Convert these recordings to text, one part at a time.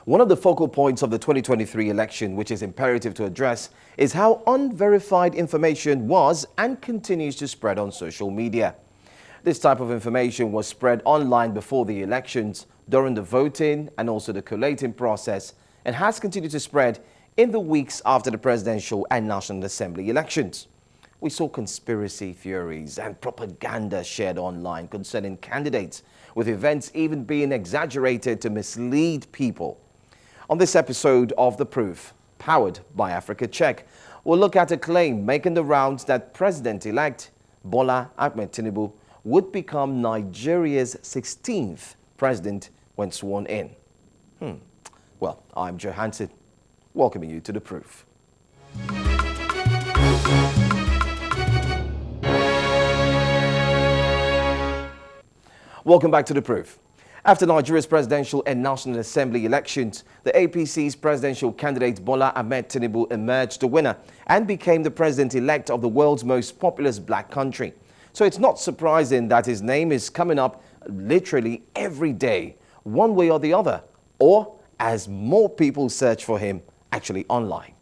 One of the focal points of the 2023 election, which is imperative to address, is how unverified information was and continues to spread on social media. This type of information was spread online before the elections, during the voting and also the collating process, and has continued to spread in the weeks after the presidential and National Assembly elections. We saw conspiracy theories and propaganda shared online concerning candidates, with events even being exaggerated to mislead people. On this episode of The Proof, powered by Africa Check, we'll look at a claim making the rounds that President-elect Bola Tinubu would become Nigeria's 16th president when sworn in. Well, I'm Joe Hansen, welcoming you to The Proof. Welcome back to The Proof. After Nigeria's presidential and National Assembly elections, the APC's presidential candidate Bola Tinubu emerged the winner and became the president-elect of the world's most populous black country. So it's not surprising that his name is coming up literally every day, one way or the other, or as more people search for him actually online.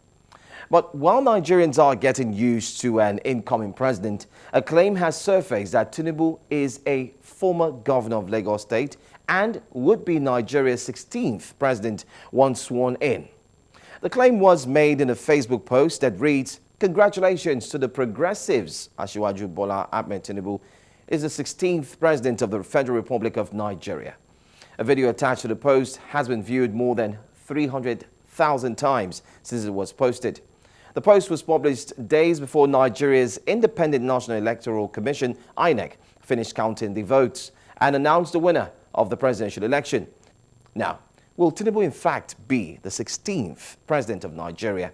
But while Nigerians are getting used to an incoming president, a claim has surfaced that Tinubu is a former governor of Lagos State and would be Nigeria's 16th president once sworn in. The claim was made in a Facebook post that reads, "Congratulations to the progressives. Asiwaju Bola Tinubu is the 16th president of the Federal Republic of Nigeria." A video attached to the post has been viewed more than 300,000 times since it was posted. The post was published days before Nigeria's Independent National Electoral Commission, INEC, finished counting the votes and announced the winner of the presidential election. Now, will Tinubu in fact be the 16th president of Nigeria?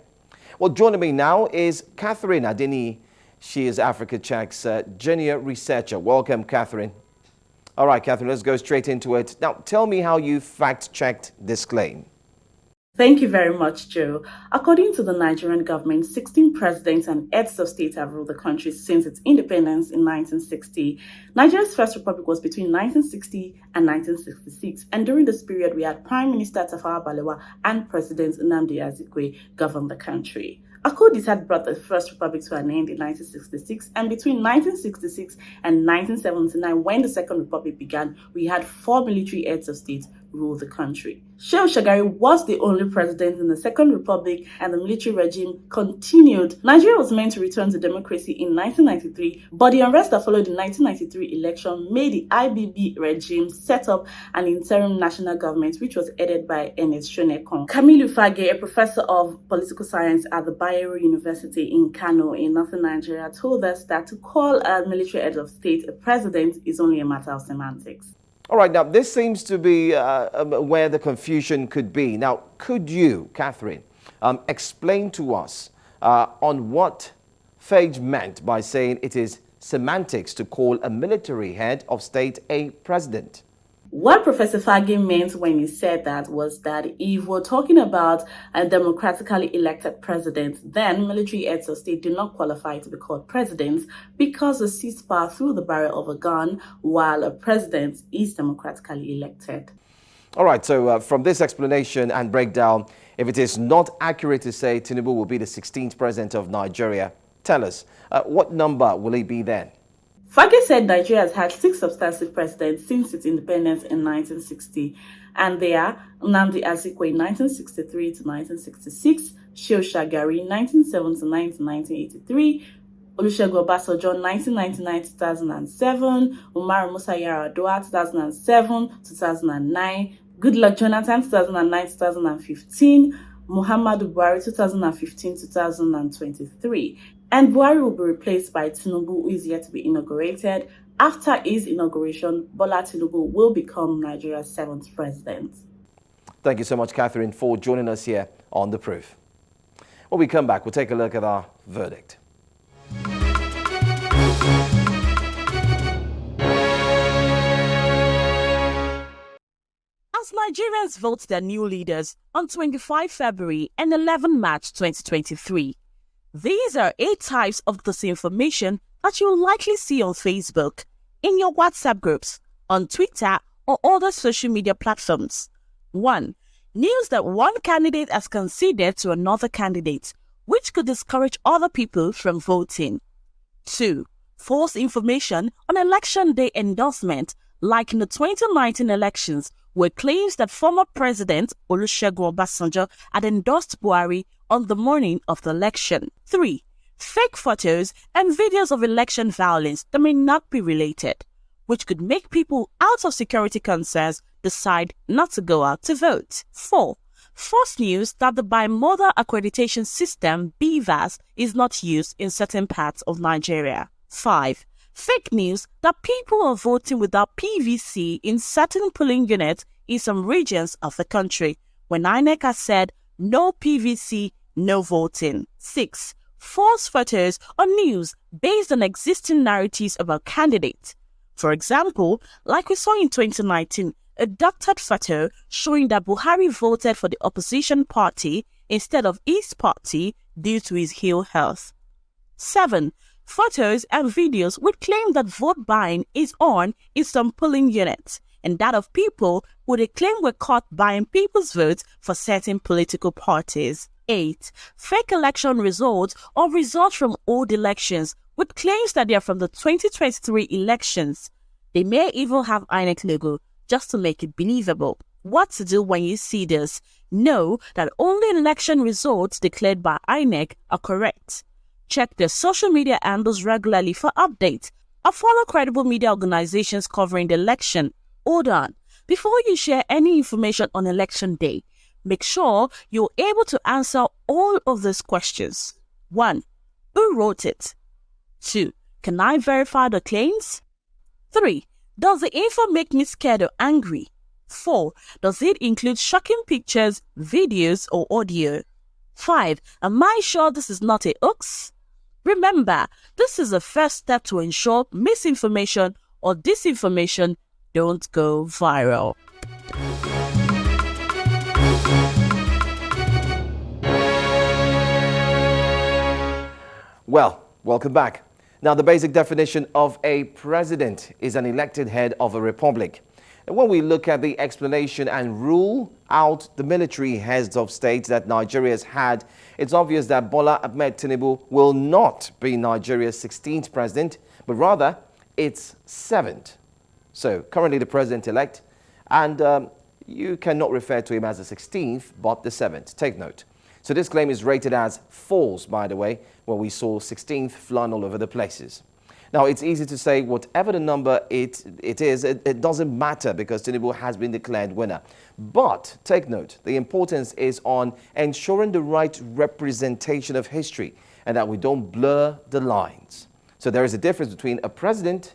Well, joining me now is Catherine Adini. She is Africa Check's junior researcher. Welcome, Catherine. All right, Catherine, let's go straight into it. Now, tell me how you fact-checked this claim. Thank you very much, Joe. According to the Nigerian government, 16 presidents and heads of state have ruled the country since its independence in 1960. Nigeria's first republic was between 1960 and 1966, and during this period, we had Prime Minister Tafawa Balewa and President Nnamdi Azikiwe govern the country. A coup d'etat brought the First Republic to an end in 1966, and between 1966 and 1979, when the Second Republic began, we had 4 military heads of state rule the country. Shehu Shagari was the only president in the Second Republic, and the military regime continued. Nigeria was meant to return to democracy in 1993, but the unrest that followed the 1993 election made the IBB regime set up an interim national government, which was headed by Ernest Shonekan. Kamilu Fage, a professor of political science at the Bayero University in Kano in northern Nigeria, told us that to call a military head of state a president is only a matter of semantics. All right, now this seems to be where the confusion could be. Now, could you, Catherine, explain to us on what Fage meant by saying it is semantics to call a military head of state a president? What Professor Fage meant when he said that was that if we're talking about a democratically elected president, then military heads of state do not qualify to be called presidents because they seize power through the barrel of a gun, while a president is democratically elected. All right, so from this explanation and breakdown, if it is not accurate to say Tinubu will be the 16th president of Nigeria, tell us, what number will he be then? Fage said Nigeria has had 6 substantive presidents since its independence in 1960, and they are Nnamdi Azikiwe 1963 to 1966, Shehu Shagari 1979 to 1983, Olusegun Obasanjo 1999-2007, Umaru Musa Yar'Adua 2007-2009, Goodluck Jonathan 2009-2015, Muhammadu Buhari 2015-2023. And Buhari will be replaced by Tinubu, who is yet to be inaugurated, after his inauguration, Bola Tinubu will become Nigeria's 7th president. Thank you so much, Catherine, for joining us here on The Proof. When we come back, we'll take a look at our verdict. As Nigerians vote their new leaders on 25 February and 11 March 2023, these are 8 types of disinformation that you will likely see on Facebook, in your WhatsApp groups, on Twitter, or other social media platforms. 1. News that one candidate has conceded to another candidate, which could discourage other people from voting. 2. False information on election day endorsement, like in the 2019 elections, where claims that former President Olusegun Obasanjo had endorsed Buhari on the morning of the election. 3. Fake photos and videos of election violence that may not be related, which could make people out of security concerns decide not to go out to vote. 4. False news that the bimodal accreditation system (BVAS) is not used in certain parts of Nigeria. 5. Fake news that people are voting without PVC in certain polling units in some regions of the country, when INEC has said no PVC, no voting. 6. False photos or news based on existing narratives about candidates. For example, like we saw in 2019, a doctored photo showing that Buhari voted for the opposition party instead of his party due to his ill health. 7. Photos and videos would claim that vote buying is on in some polling units, and that of people who they claim were caught buying people's votes for certain political parties. 8. Fake election results or results from old elections with claims that they are from the 2023 elections. They may even have INEC logo just to make it believable. What to do when you see this? Know that only election results declared by INEC are correct. Check their social media handles regularly for updates, or follow credible media organizations covering the election. Hold on. Before you share any information on election day, make sure you're able to answer all of these questions. 1. Who wrote it? 2. Can I verify the claims? 3. Does the info make me scared or angry? 4. Does it include shocking pictures, videos, or audio? 5. Am I sure this is not a hoax? Remember, this is the first step to ensure misinformation or disinformation don't go viral. Well, welcome back. Now, the basic definition of a president is an elected head of a republic. And when we look at the explanation and rule out the military heads of state that Nigeria has had, it's obvious that Bola Ahmed Tinubu will not be Nigeria's 16th president, but rather its 7th. So, currently the president-elect, and you cannot refer to him as the 16th, but the 7th. Take note. So this claim is rated as false, by the way, where we saw 16th flying all over the places. Now, it's easy to say whatever the number it is, it doesn't matter because Tinubu has been declared winner. But take note, the importance is on ensuring the right representation of history and that we don't blur the lines. So there is a difference between a president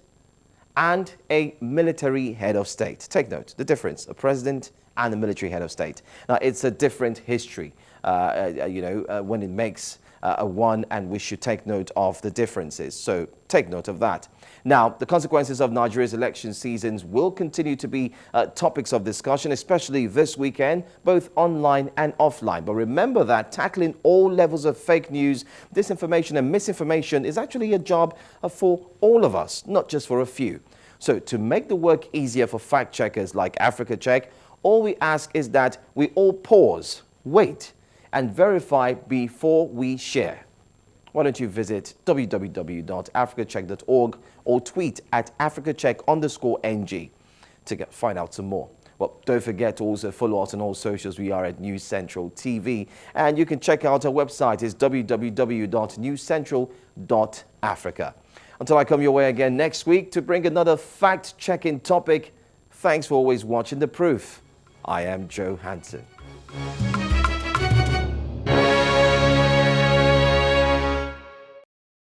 and a military head of state. Take note, the difference, a president and a military head of state. Now, it's a different history, when it makes a one, and we should take note of the differences. So take note of that. Now, the consequences of Nigeria's election seasons will continue to be topics of discussion, especially this weekend, both online and offline. But remember that tackling all levels of fake news, disinformation and misinformation is actually a job for all of us, not just for a few. So to make the work easier for fact checkers like Africa Check, all we ask is that we all pause, wait, and verify before we share. Why don't you visit www.africacheck.org or tweet at africacheck_NG to find out some more. Well, don't forget to also follow us on all socials. We are at News Central TV. And you can check out our website. It's www.newscentral.africa. Until I come your way again next week to bring another fact-checking topic, thanks for always watching The Proof. I am Joe Hansen.